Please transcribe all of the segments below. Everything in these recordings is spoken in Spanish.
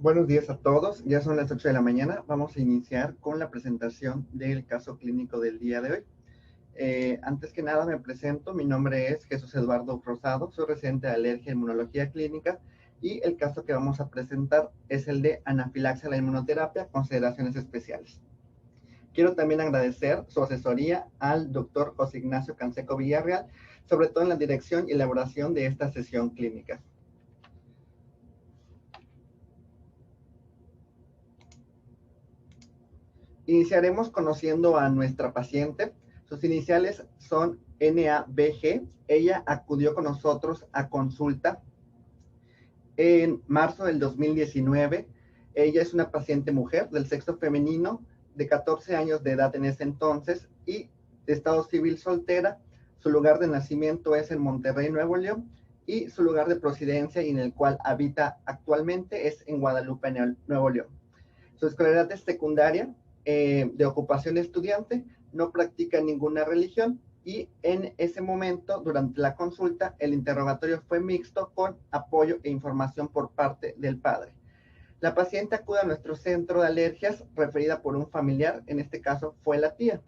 Buenos días a todos, ya son las 8 de la mañana. Vamos a iniciar con la presentación del caso clínico del día de hoy. Antes que nada me presento, mi nombre es Jesús Eduardo Rosado, soy residente de alergia e inmunología clínica y el caso que vamos a presentar es el de anafilaxia a la inmunoterapia, consideraciones especiales. Quiero también agradecer su asesoría al doctor José Ignacio Canseco Villarreal, sobre todo en la dirección y elaboración de esta sesión clínica. Iniciaremos conociendo a nuestra paciente. Sus iniciales son NABG. Ella acudió con nosotros a consulta en marzo del 2019. Ella es una paciente mujer del sexo femenino de 14 años de edad en ese entonces y de estado civil soltera. Su lugar de nacimiento es en Monterrey, Nuevo León, y su lugar de procedencia y en el cual habita actualmente es en Guadalupe, Nuevo León. Su escolaridad es secundaria, de ocupación estudiante, no practica ninguna religión y en ese momento, durante la consulta, el interrogatorio fue mixto con apoyo e información por parte del padre. La paciente acude a nuestro centro de alergias referida por un familiar, en este caso fue la tía.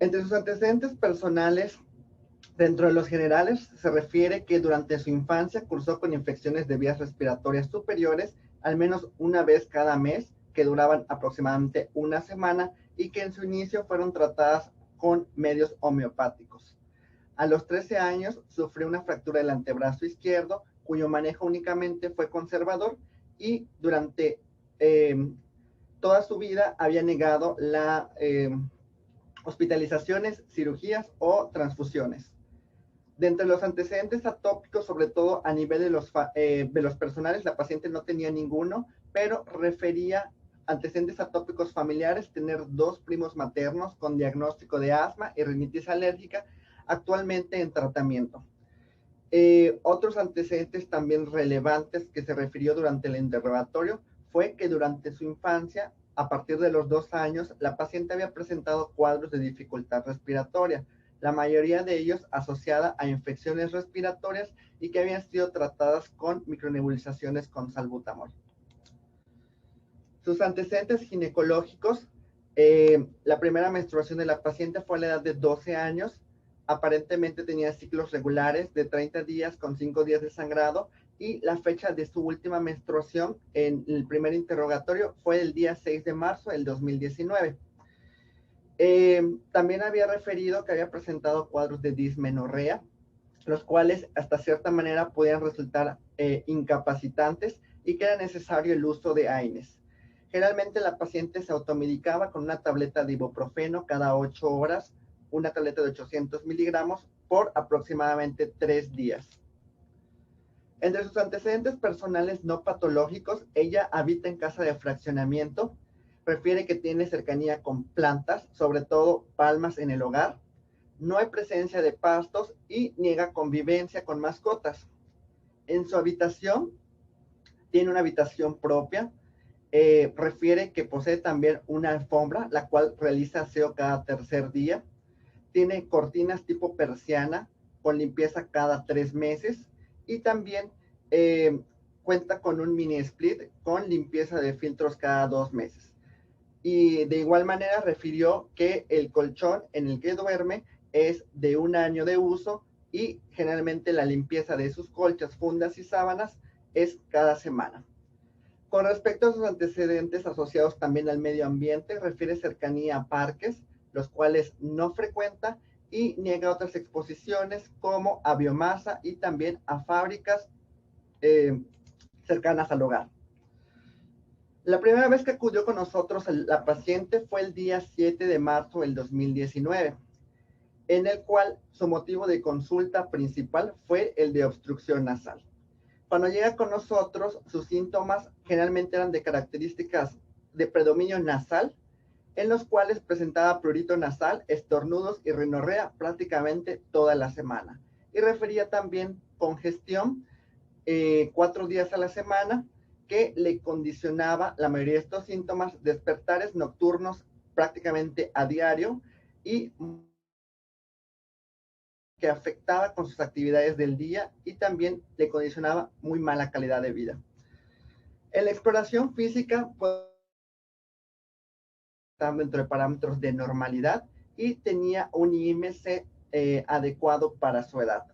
Entre sus antecedentes personales, dentro de los generales, se refiere que durante su infancia cursó con infecciones de vías respiratorias superiores al menos una vez cada mes, que duraban aproximadamente una semana y que en su inicio fueron tratadas con medios homeopáticos. A los 13 años sufrió una fractura del antebrazo izquierdo, cuyo manejo únicamente fue conservador y durante toda su vida había negado la hospitalizaciones, cirugías o transfusiones. De entre los antecedentes atópicos, sobre todo a nivel de los personales, la paciente no tenía ninguno, pero refería antecedentes atópicos familiares, tener 2 primos maternos con diagnóstico de asma y rinitis alérgica, actualmente en tratamiento. Otros antecedentes también relevantes que se refirió durante el interrogatorio fue que durante su infancia, a partir de los 2 años, la paciente había presentado cuadros de dificultad respiratoria, la mayoría de ellos asociada a infecciones respiratorias y que habían sido tratadas con micronebulizaciones con salbutamol. Sus antecedentes ginecológicos, la primera menstruación de la paciente fue a la edad de 12 años, aparentemente tenía ciclos regulares de 30 días con 5 días de sangrado y la fecha de su última menstruación en el primer interrogatorio fue el día 6 de marzo del 2019. También había referido que había presentado cuadros de dismenorrea, los cuales hasta cierta manera podían resultar incapacitantes y que era necesario el uso de AINES. Generalmente la paciente se automedicaba con una tableta de ibuprofeno cada 8 horas, una tableta de 800 miligramos por aproximadamente 3 días. Entre sus antecedentes personales no patológicos, ella habita en casa de fraccionamiento, refiere que tiene cercanía con plantas, sobre todo palmas en el hogar, no hay presencia de pastos y niega convivencia con mascotas. En su habitación, tiene una habitación propia, refiere que posee también una alfombra, la cual realiza aseo cada tercer día, tiene cortinas tipo persiana con limpieza cada 3 meses y también cuenta con un mini split con limpieza de filtros cada 2 meses. Y de igual manera refirió que el colchón en el que duerme es de 1 año de uso y generalmente la limpieza de sus colchas, fundas y sábanas es cada semana. Con respecto a sus antecedentes asociados también al medio ambiente, refiere cercanía a parques, los cuales no frecuenta y niega otras exposiciones como a biomasa y también a fábricas cercanas al hogar. La primera vez que acudió con nosotros la paciente fue el día 7 de marzo del 2019, en el cual su motivo de consulta principal fue el de obstrucción nasal. Cuando llega con nosotros, sus síntomas generalmente eran de características de predominio nasal, en los cuales presentaba prurito nasal, estornudos y rinorrea prácticamente toda la semana. Y refería también congestión 4 días a la semana, que le condicionaba la mayoría de estos síntomas, despertares nocturnos prácticamente a diario y que afectaba con sus actividades del día y también le condicionaba muy mala calidad de vida. En la exploración física, pues, estaba dentro de parámetros de normalidad y tenía un IMC adecuado para su edad.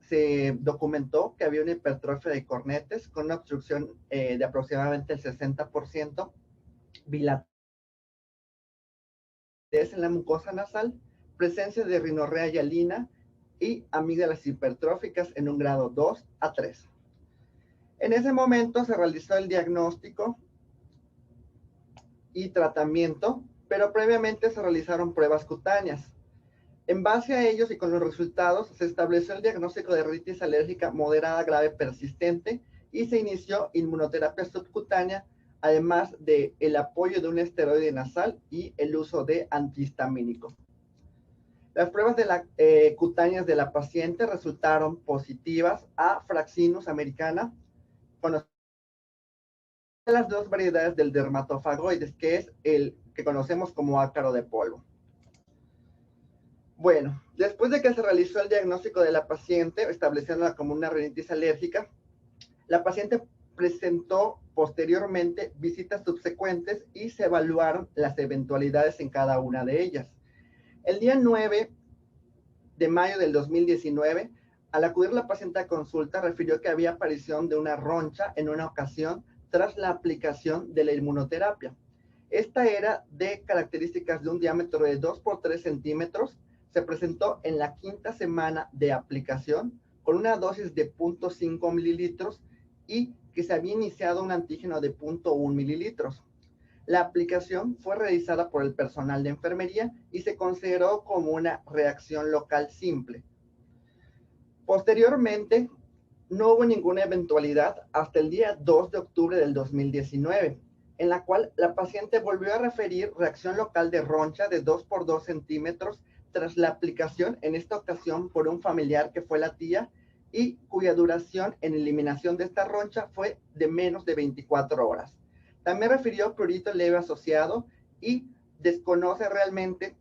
Se documentó que había una hipertrofia de cornetes con una obstrucción de aproximadamente el 60%, bilateral en la mucosa nasal, presencia de rinorrea hialina y amígdalas hipertróficas en un grado 2 a 3. En ese momento se realizó el diagnóstico y tratamiento, pero previamente se realizaron pruebas cutáneas. En base a ellos y con los resultados, se estableció el diagnóstico de rinitis alérgica moderada grave persistente y se inició inmunoterapia subcutánea, además del apoyo de un esteroide nasal y el uso de antihistamínico. Las pruebas cutáneas de la paciente resultaron positivas a Fraxinus americana, con las dos variedades del dermatofagoides, que es el que conocemos como ácaro de polvo. Bueno, después de que se realizó el diagnóstico de la paciente, estableciéndola como una rinitis alérgica, la paciente presentó posteriormente visitas subsecuentes y se evaluaron las eventualidades en cada una de ellas. El día 9 de mayo del 2019, al acudir la paciente a consulta, refirió que había aparición de una roncha en una ocasión tras la aplicación de la inmunoterapia. Esta era de características de un diámetro de 2 por 3 centímetros. Se presentó en la quinta semana de aplicación con una dosis de 0.5 mililitros y que se había iniciado un antígeno de 0.1 mililitros. La aplicación fue realizada por el personal de enfermería y se consideró como una reacción local simple. Posteriormente, no hubo ninguna eventualidad hasta el día 2 de octubre del 2019, en la cual la paciente volvió a referir reacción local de roncha de 2 por 2 centímetros tras la aplicación, en esta ocasión por un familiar que fue la tía, y cuya duración en eliminación de esta roncha fue de menos de 24 horas. También refirió prurito leve asociado y desconoce realmente,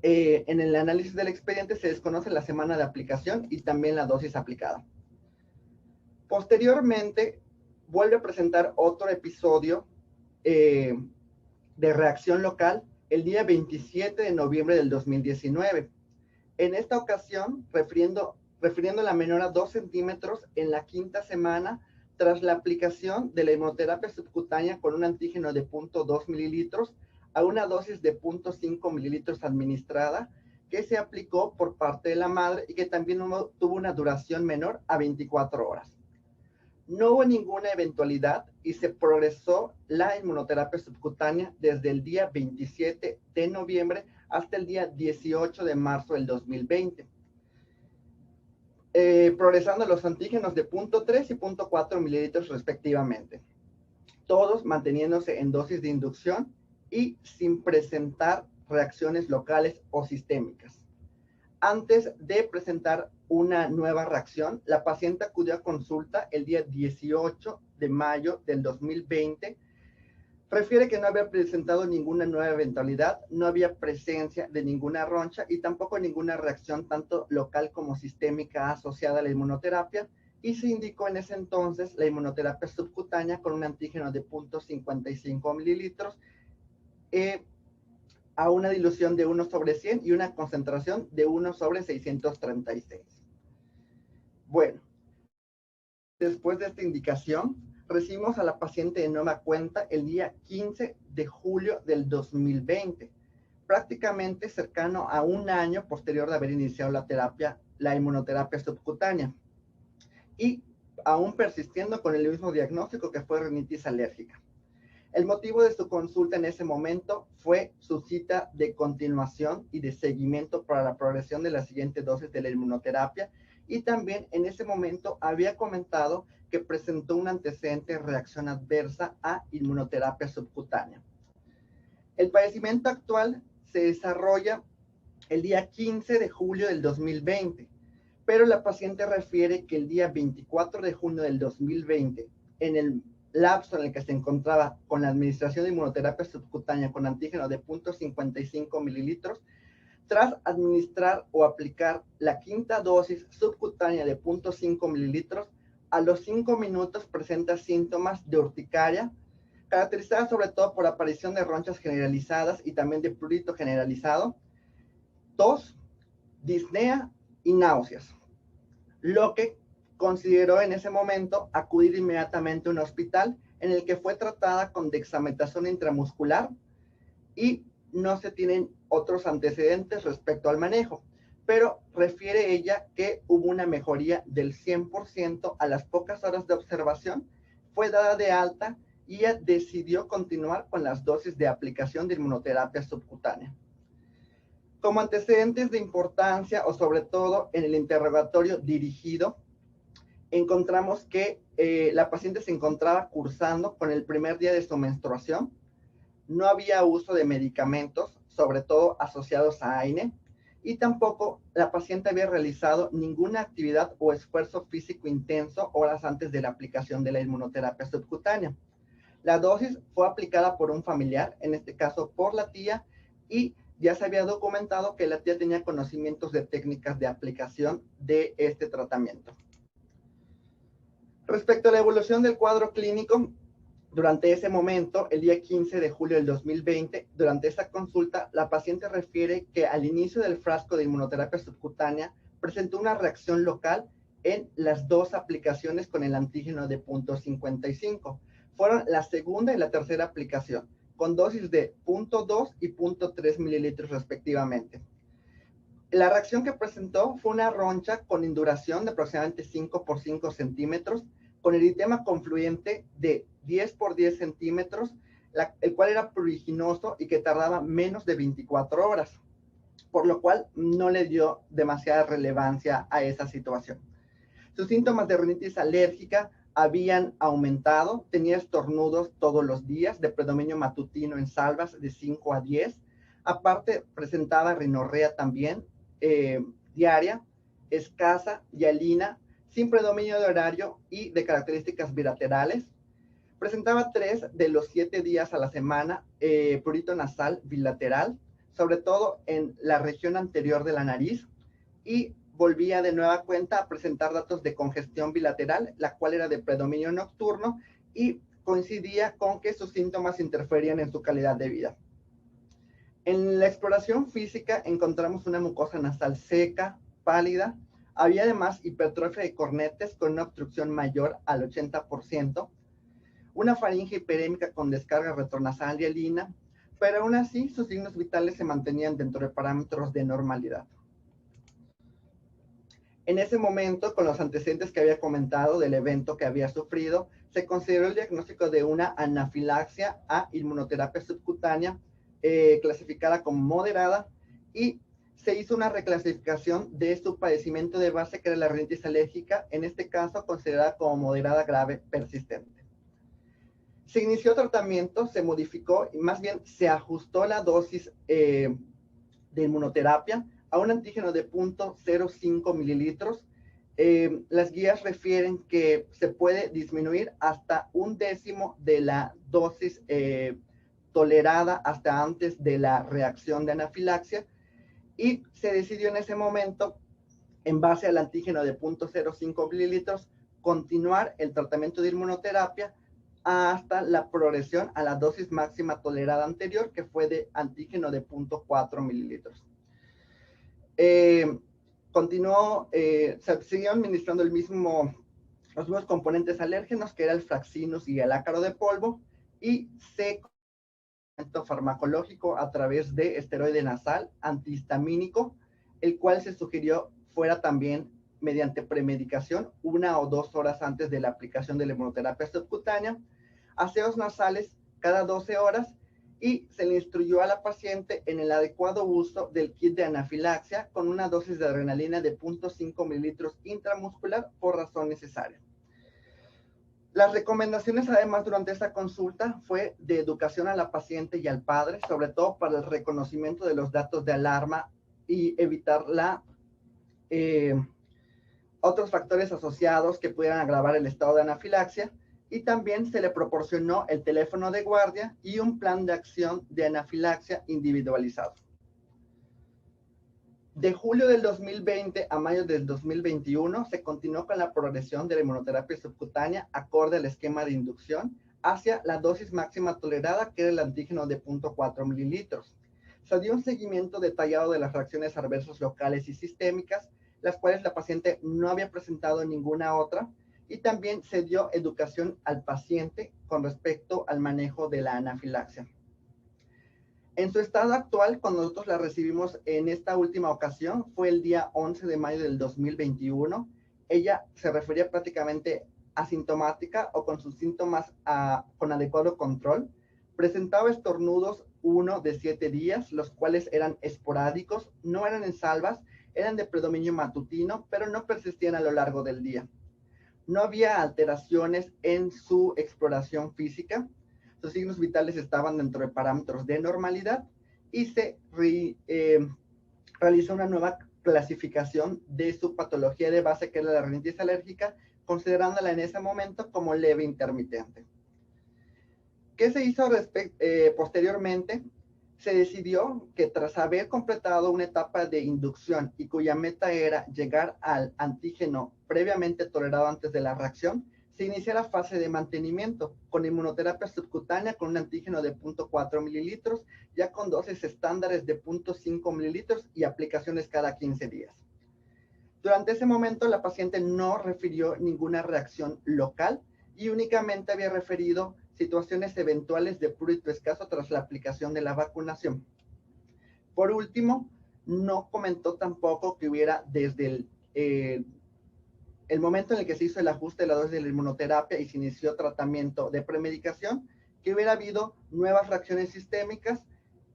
en el análisis del expediente se desconoce la semana de aplicación y también la dosis aplicada. Posteriormente, vuelve a presentar otro episodio de reacción local el día 27 de noviembre del 2019. En esta ocasión, refiriendo la menor a 2 centímetros en la quinta semana tras la aplicación de la inmunoterapia subcutánea con un antígeno de 0.2 mililitros a una dosis de 0.5 mililitros administrada que se aplicó por parte de la madre y que también tuvo una duración menor a 24 horas. No hubo ninguna eventualidad y se progresó la inmunoterapia subcutánea desde el día 27 de noviembre hasta el día 18 de marzo del 2020, progresando los antígenos de 0.3 y 0.4 mililitros respectivamente, todos manteniéndose en dosis de inducción y sin presentar reacciones locales o sistémicas. Antes de presentar una nueva reacción, la paciente acudió a consulta el día 18 de mayo del 2020. Refiere que no había presentado ninguna nueva eventualidad, no había presencia de ninguna roncha y tampoco ninguna reacción tanto local como sistémica asociada a la inmunoterapia, y se indicó en ese entonces la inmunoterapia subcutánea con un antígeno de 0.55 mililitros a una dilución de 1 sobre 100 y una concentración de 1 sobre 636. Bueno, después de esta indicación, recibimos a la paciente de nueva cuenta el día 15 de julio del 2020, prácticamente cercano a un año posterior de haber iniciado la inmunoterapia subcutánea, y aún persistiendo con el mismo diagnóstico que fue rinitis alérgica. El motivo de su consulta en ese momento fue su cita de continuación y de seguimiento para la progresión de la siguiente dosis de la inmunoterapia, y también en ese momento había comentado que presentó un antecedente de reacción adversa a inmunoterapia subcutánea. El padecimiento actual se desarrolla el día 15 de julio del 2020, pero la paciente refiere que el día 24 de junio del 2020, en el lapso en el que se encontraba con la administración de inmunoterapia subcutánea con antígeno de 0.55 mililitros, Tras administrar o aplicar la quinta dosis subcutánea de 0.5 mililitros, a los 5 minutos presenta síntomas de urticaria, caracterizada sobre todo por aparición de ronchas generalizadas y también de prurito generalizado, tos, disnea y náuseas, lo que consideró en ese momento acudir inmediatamente a un hospital en el que fue tratada con dexametasona intramuscular y no se tienen otros antecedentes respecto al manejo, pero refiere ella que hubo una mejoría del 100% a las pocas horas de observación, fue dada de alta y ella decidió continuar con las dosis de aplicación de inmunoterapia subcutánea. Como antecedentes de importancia, o sobre todo en el interrogatorio dirigido, encontramos que la paciente se encontraba cursando con el primer día de su menstruación, no había uso de medicamentos, sobre todo asociados a AINE, y tampoco la paciente había realizado ninguna actividad o esfuerzo físico intenso horas antes de la aplicación de la inmunoterapia subcutánea. La dosis fue aplicada por un familiar, en este caso por la tía, y ya se había documentado que la tía tenía conocimientos de técnicas de aplicación de este tratamiento. Respecto a la evolución del cuadro clínico, durante ese momento, el día 15 de julio del 2020, durante esa consulta, la paciente refiere que al inicio del frasco de inmunoterapia subcutánea presentó una reacción local en las dos aplicaciones con el antígeno de 0.55. Fueron la segunda y la tercera aplicación, con dosis de 0.2 y 0.3 mililitros respectivamente. La reacción que presentó fue una roncha con induración de aproximadamente 5 por 5 centímetros, con eritema confluente de 10 por 10 centímetros, el cual era pruriginoso y que tardaba menos de 24 horas, por lo cual no le dio demasiada relevancia a esa situación. Sus síntomas de rinitis alérgica habían aumentado, tenía estornudos todos los días, de predominio matutino en salvas de 5 a 10, aparte presentaba rinorrea también, diaria, escasa, hialina, sin predominio de horario y de características bilaterales. Presentaba 3 de los 7 días a la semana prurito nasal bilateral, sobre todo en la región anterior de la nariz, y volvía de nueva cuenta a presentar datos de congestión bilateral, la cual era de predominio nocturno y coincidía con que sus síntomas interferían en su calidad de vida. En la exploración física encontramos una mucosa nasal seca, pálida. Había además hipertrofia de cornetes con una obstrucción mayor al 80%, una faringe hiperémica con descarga retronasal hialina, pero aún así sus signos vitales se mantenían dentro de parámetros de normalidad. En ese momento, con los antecedentes que había comentado del evento que había sufrido, se consideró el diagnóstico de una anafilaxia a inmunoterapia subcutánea clasificada como moderada, y se hizo una reclasificación de su padecimiento de base, que era la rinitis alérgica, en este caso considerada como moderada grave persistente. Se inició tratamiento, se modificó, y más bien se ajustó la dosis de inmunoterapia a un antígeno de 0.05 mililitros. Las guías refieren que se puede disminuir hasta 1/10 de la dosis tolerada hasta antes de la reacción de anafilaxia, y se decidió en ese momento, en base al antígeno de 0.05 mililitros, continuar el tratamiento de inmunoterapia hasta la progresión a la dosis máxima tolerada anterior, que fue de antígeno de 0.4 mililitros. Continuó, se siguió administrando los mismos componentes alérgenos, que era el fraxinus y el ácaro de polvo, y se farmacológico a través de esteroide nasal antihistamínico, el cual se sugirió fuera también mediante premedicación 1 o 2 horas antes de la aplicación de la inmunoterapia subcutánea, aseos nasales cada 12 horas, y se le instruyó a la paciente en el adecuado uso del kit de anafilaxia con una dosis de adrenalina de 0.5 mililitros intramuscular por razón necesaria. Las recomendaciones, además, durante esta consulta fue de educación a la paciente y al padre, sobre todo para el reconocimiento de los datos de alarma y evitar otros factores asociados que pudieran agravar el estado de anafilaxia, y también se le proporcionó el teléfono de guardia y un plan de acción de anafilaxia individualizado. De julio del 2020 a mayo del 2021 se continuó con la progresión de la inmunoterapia subcutánea acorde al esquema de inducción hacia la dosis máxima tolerada, que era el antígeno de 0.4 mililitros. Se dio un seguimiento detallado de las reacciones adversas locales y sistémicas, las cuales la paciente no había presentado ninguna otra, y también se dio educación al paciente con respecto al manejo de la anafilaxia. En su estado actual, cuando nosotros la recibimos en esta última ocasión, fue el día 11 de mayo del 2021. Ella se refería prácticamente asintomática o con sus síntomas con adecuado control. Presentaba estornudos 1 de 7 días, los cuales eran esporádicos, no eran en salvas, eran de predominio matutino, pero no persistían a lo largo del día. No había alteraciones en su exploración física. Sus signos vitales estaban dentro de parámetros de normalidad y se realizó una nueva clasificación de su patología de base, que era la rinitis alérgica, considerándola en ese momento como leve intermitente. ¿Qué se hizo posteriormente? Se decidió que tras haber completado una etapa de inducción y cuya meta era llegar al antígeno previamente tolerado antes de la reacción, se inicia la fase de mantenimiento con inmunoterapia subcutánea con un antígeno de 0.4 mililitros, ya con dosis estándares de 0.5 mililitros y aplicaciones cada 15 días. Durante ese momento, la paciente no refirió ninguna reacción local y únicamente había referido situaciones eventuales de prurito escaso tras la aplicación de la vacunación. Por último, no comentó tampoco que hubiera desde el momento en el que se hizo el ajuste de la dosis de la inmunoterapia y se inició tratamiento de premedicación, que hubiera habido nuevas reacciones sistémicas,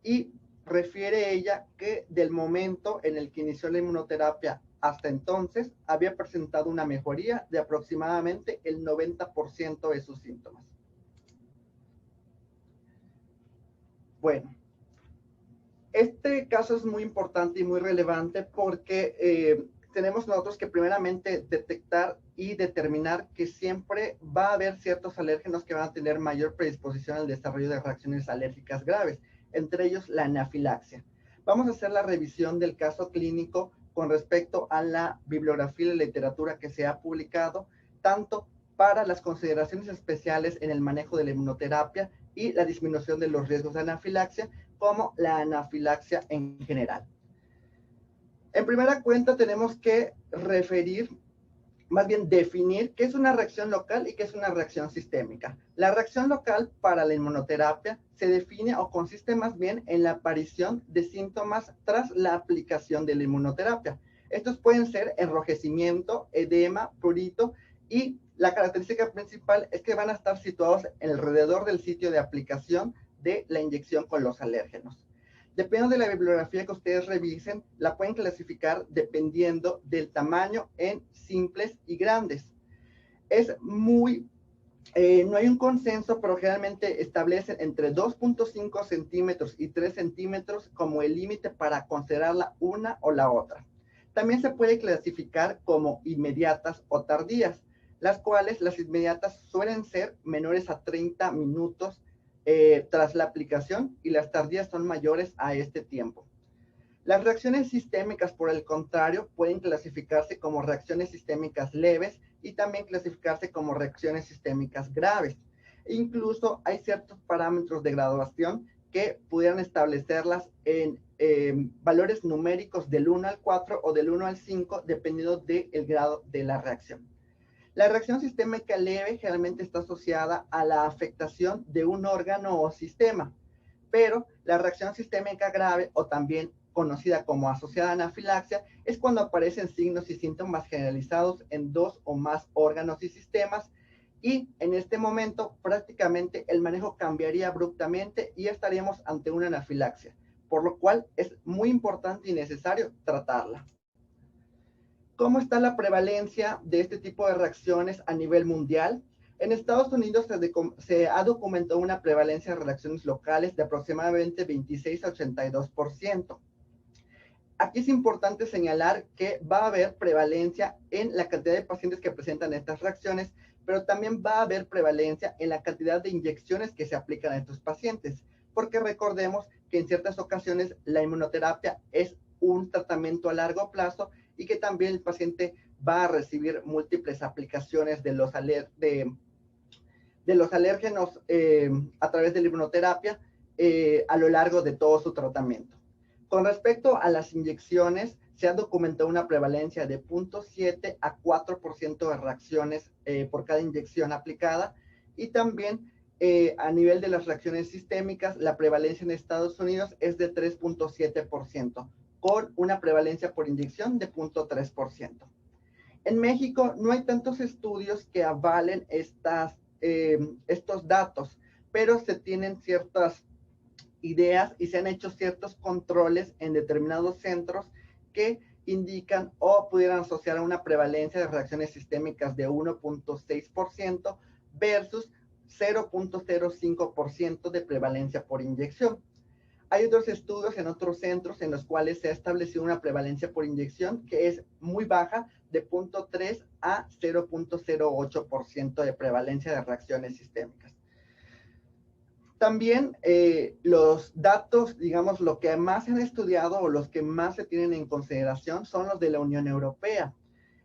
y refiere ella que del momento en el que inició la inmunoterapia hasta entonces había presentado una mejoría de aproximadamente el 90% de sus síntomas. Bueno, este caso es muy importante y muy relevante porque tenemos nosotros que primeramente detectar y determinar que siempre va a haber ciertos alérgenos que van a tener mayor predisposición al desarrollo de reacciones alérgicas graves, entre ellos la anafilaxia. Vamos a hacer la revisión del caso clínico con respecto a la bibliografía y la literatura que se ha publicado, tanto para las consideraciones especiales en el manejo de la inmunoterapia y la disminución de los riesgos de anafilaxia, como la anafilaxia en general. En primera cuenta tenemos que definir qué es una reacción local y qué es una reacción sistémica. La reacción local para la inmunoterapia se define o consiste más bien en la aparición de síntomas tras la aplicación de la inmunoterapia. Estos pueden ser enrojecimiento, edema, prurito, y la característica principal es que van a estar situados alrededor del sitio de aplicación de la inyección con los alérgenos. Dependiendo de la bibliografía que ustedes revisen, la pueden clasificar dependiendo del tamaño en simples y grandes. No hay un consenso, pero generalmente establecen entre 2.5 centímetros y 3 centímetros como el límite para considerarla una o la otra. También se puede clasificar como inmediatas o tardías, las cuales las inmediatas suelen ser menores a 30 minutos tras la aplicación, y las tardías son mayores a este tiempo. Las reacciones sistémicas, por el contrario, pueden clasificarse como reacciones sistémicas leves y también clasificarse como reacciones sistémicas graves. Incluso hay ciertos parámetros de graduación que pudieran establecerlas en valores numéricos del 1 al 4 o del 1 al 5, dependiendo del grado de la reacción. La reacción sistémica leve generalmente está asociada a la afectación de un órgano o sistema, pero la reacción sistémica grave, o también conocida como asociada a anafilaxia, es cuando aparecen signos y síntomas generalizados en 2 o más órganos y sistemas, y en este momento prácticamente el manejo cambiaría abruptamente y estaríamos ante una anafilaxia, por lo cual es muy importante y necesario tratarla. ¿Cómo está la prevalencia de este tipo de reacciones a nivel mundial? En Estados Unidos se ha documentado una prevalencia de reacciones locales de aproximadamente 26 a 82%. Aquí es importante señalar que va a haber prevalencia en la cantidad de pacientes que presentan estas reacciones, pero también va a haber prevalencia en la cantidad de inyecciones que se aplican a estos pacientes, porque recordemos que en ciertas ocasiones la inmunoterapia es un tratamiento a largo plazo y que también el paciente va a recibir múltiples aplicaciones de los alérgenos a través de la hipnoterapia a lo largo de todo su tratamiento. Con respecto a las inyecciones, se ha documentado una prevalencia de 0.7 a 4% de reacciones por cada inyección aplicada, y también a nivel de las reacciones sistémicas, la prevalencia en Estados Unidos es de 3.7%, con una prevalencia por inyección de 0.3%. En México no hay tantos estudios que avalen estos datos, pero se tienen ciertas ideas y se han hecho ciertos controles en determinados centros que indican o pudieran asociar a una prevalencia de reacciones sistémicas de 1.6% versus 0.05% de prevalencia por inyección. Hay otros estudios en otros centros en los cuales se ha establecido una prevalencia por inyección que es muy baja, de 0.3 a 0.08% de prevalencia de reacciones sistémicas. También los datos, digamos, lo que más se han estudiado o los que más se tienen en consideración son los de la Unión Europea.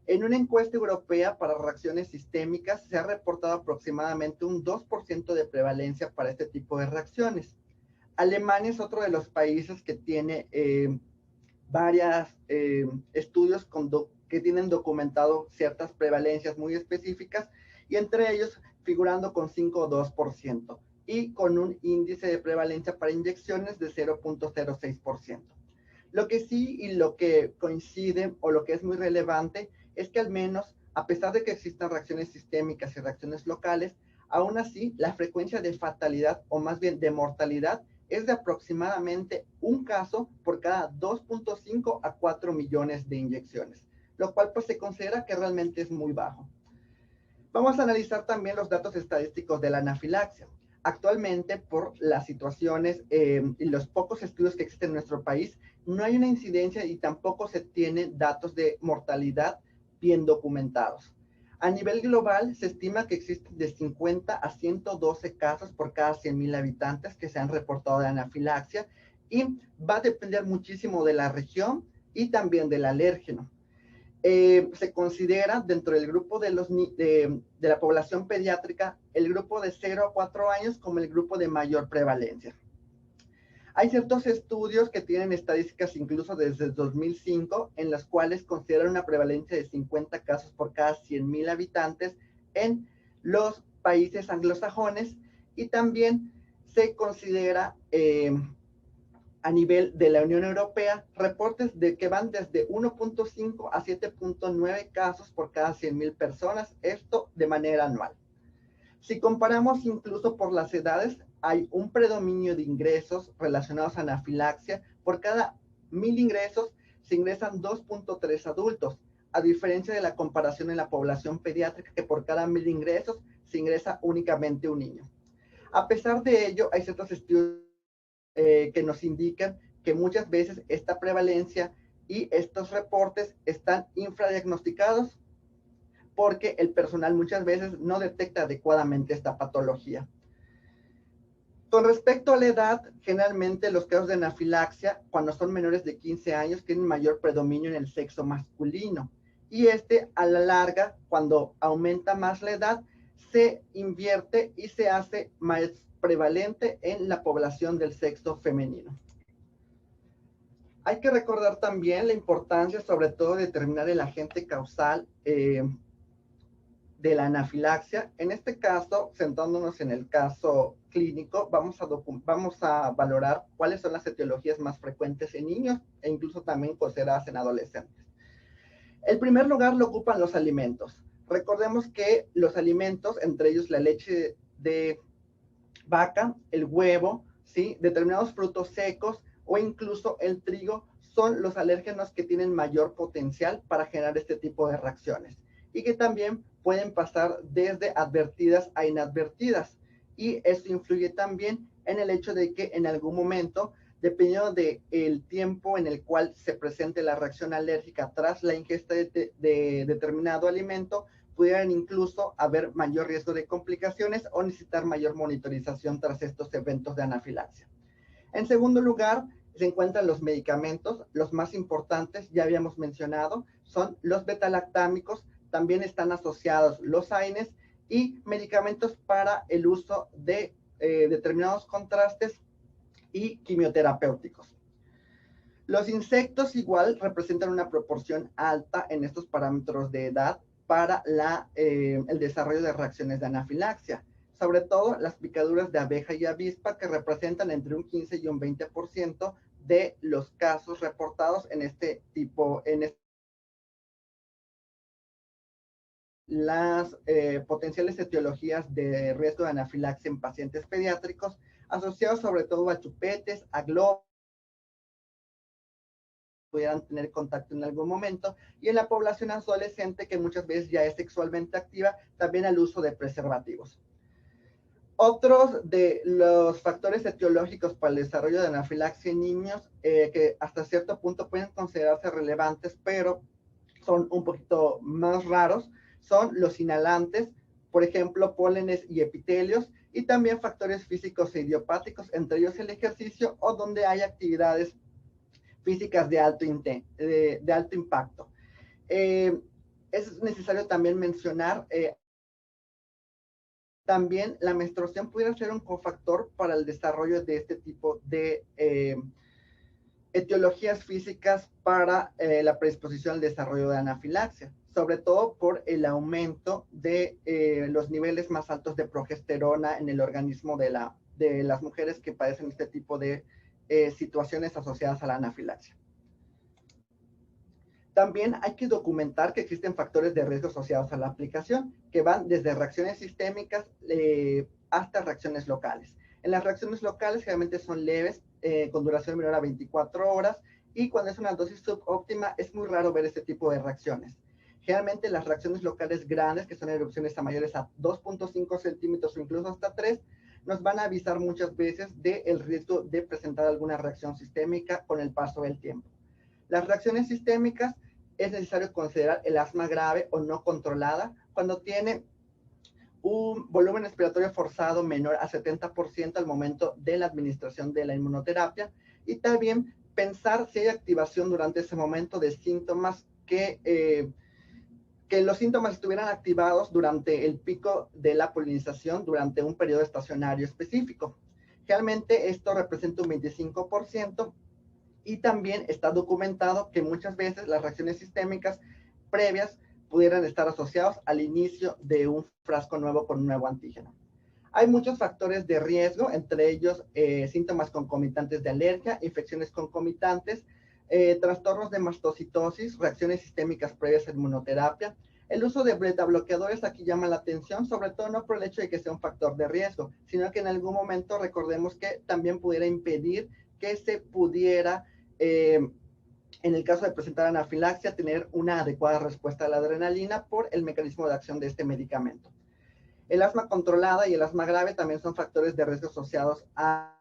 En una encuesta europea para reacciones sistémicas se ha reportado aproximadamente un 2% de prevalencia para este tipo de reacciones. Alemania es otro de los países que tiene varios estudios que tienen documentado ciertas prevalencias muy específicas, y entre ellos figurando con 5 o 2%, y con un índice de prevalencia para inyecciones de 0.06%. Lo que sí y lo que coincide o lo que es muy relevante es que al menos, a pesar de que existan reacciones sistémicas y reacciones locales, aún así la frecuencia de fatalidad o más bien de mortalidad es de aproximadamente un caso por cada 2.5 a 4 millones de inyecciones, lo cual pues se considera que realmente es muy bajo. Vamos a analizar también los datos estadísticos de la anafilaxia. Actualmente, por las situaciones y los pocos estudios que existen en nuestro país, no hay una incidencia y tampoco se tienen datos de mortalidad bien documentados. A nivel global, se estima que existen de 50 a 112 casos por cada 100,000 habitantes que se han reportado de anafilaxia, y va a depender muchísimo de la región y también del alérgeno. Se considera dentro del grupo de la población pediátrica el grupo de 0 a 4 años como el grupo de mayor prevalencia. Hay ciertos estudios que tienen estadísticas incluso desde 2005 en las cuales consideran una prevalencia de 50 casos por cada 100,000 habitantes en los países anglosajones, y también se considera a nivel de la Unión Europea reportes de que van desde 1.5 a 7.9 casos por cada 100,000 personas, esto de manera anual. Si comparamos incluso por las edades, hay un predominio de ingresos relacionados a anafilaxia. Por cada 1,000 ingresos se ingresan 2.3 adultos, a diferencia de la comparación en la población pediátrica, que por cada 1,000 ingresos se ingresa únicamente un niño. A pesar de ello, hay ciertos estudios que nos indican que muchas veces esta prevalencia y estos reportes están infradiagnosticados porque el personal muchas veces no detecta adecuadamente esta patología. Con respecto a la edad, generalmente los casos de anafilaxia, cuando son menores de 15 años, tienen mayor predominio en el sexo masculino. Y a la larga, cuando aumenta más la edad, se invierte y se hace más prevalente en la población del sexo femenino. Hay que recordar también la importancia, sobre todo, de determinar el agente causal de la anafilaxia. En este caso, centrándonos en el caso clínico, vamos a valorar cuáles son las etiologías más frecuentes en niños e incluso también consideradas en adolescentes. El primer lugar lo ocupan los alimentos. Recordemos que los alimentos, entre ellos la leche de vaca, el huevo, ¿sí?, determinados frutos secos o incluso el trigo, son los alérgenos que tienen mayor potencial para generar este tipo de reacciones y que también pueden pasar desde advertidas a inadvertidas. Y eso influye también en el hecho de que en algún momento, dependiendo del tiempo en el cual se presente la reacción alérgica tras la ingesta de determinado alimento, pudieran incluso haber mayor riesgo de complicaciones o necesitar mayor monitorización tras estos eventos de anafilaxia. En segundo lugar, se encuentran los medicamentos. Los más importantes, ya habíamos mencionado, son los betalactámicos, también están asociados los AINES y medicamentos para el uso de determinados contrastes y quimioterapéuticos. Los insectos igual representan una proporción alta en estos parámetros de edad para el desarrollo de reacciones de anafilaxia, sobre todo las picaduras de abeja y avispa, que representan entre un 15 y un 20% de los casos reportados en este tipo, las potenciales etiologías de riesgo de anafilaxia en pacientes pediátricos, asociados sobre todo a chupetes, a globos, pudieran tener contacto en algún momento, y en la población adolescente, que muchas veces ya es sexualmente activa, también al uso de preservativos. Otros de los factores etiológicos para el desarrollo de anafilaxia en niños, que hasta cierto punto pueden considerarse relevantes, pero son un poquito más raros, son los inhalantes, por ejemplo, pólenes y epitelios, y también factores físicos e idiopáticos, entre ellos el ejercicio o donde hay actividades físicas de alto impacto. Es necesario también mencionar, también la menstruación pudiera ser un cofactor para el desarrollo de este tipo de etiologías físicas para la predisposición al desarrollo de anafilaxia, sobre todo por el aumento de los niveles más altos de progesterona en el organismo de las mujeres que padecen este tipo de situaciones asociadas a la anafilaxia. También hay que documentar que existen factores de riesgo asociados a la aplicación, que van desde reacciones sistémicas hasta reacciones locales. En las reacciones locales generalmente son leves, con duración menor a 24 horas, y cuando es una dosis subóptima es muy raro ver este tipo de reacciones. Generalmente las reacciones locales grandes, que son erupciones a mayores a 2.5 centímetros o incluso hasta 3, nos van a avisar muchas veces del riesgo de presentar alguna reacción sistémica con el paso del tiempo. Las reacciones sistémicas es necesario considerar el asma grave o no controlada cuando tiene un volumen respiratorio forzado menor a 70% al momento de la administración de la inmunoterapia, y también pensar si hay activación durante ese momento de síntomas que los síntomas estuvieran activados durante el pico de la polinización durante un periodo estacionario específico. Realmente esto representa un 25%, y también está documentado que muchas veces las reacciones sistémicas previas pudieran estar asociados al inicio de un frasco nuevo con un nuevo antígeno. Hay muchos factores de riesgo, entre ellos síntomas concomitantes de alergia, infecciones concomitantes, trastornos de mastocitosis, reacciones sistémicas previas a inmunoterapia. El uso de beta bloqueadores aquí llama la atención, sobre todo no por el hecho de que sea un factor de riesgo, sino que en algún momento recordemos que también pudiera impedir que se pudiera, en el caso de presentar anafilaxia, tener una adecuada respuesta a la adrenalina por el mecanismo de acción de este medicamento. El asma controlada y el asma grave también son factores de riesgo asociados a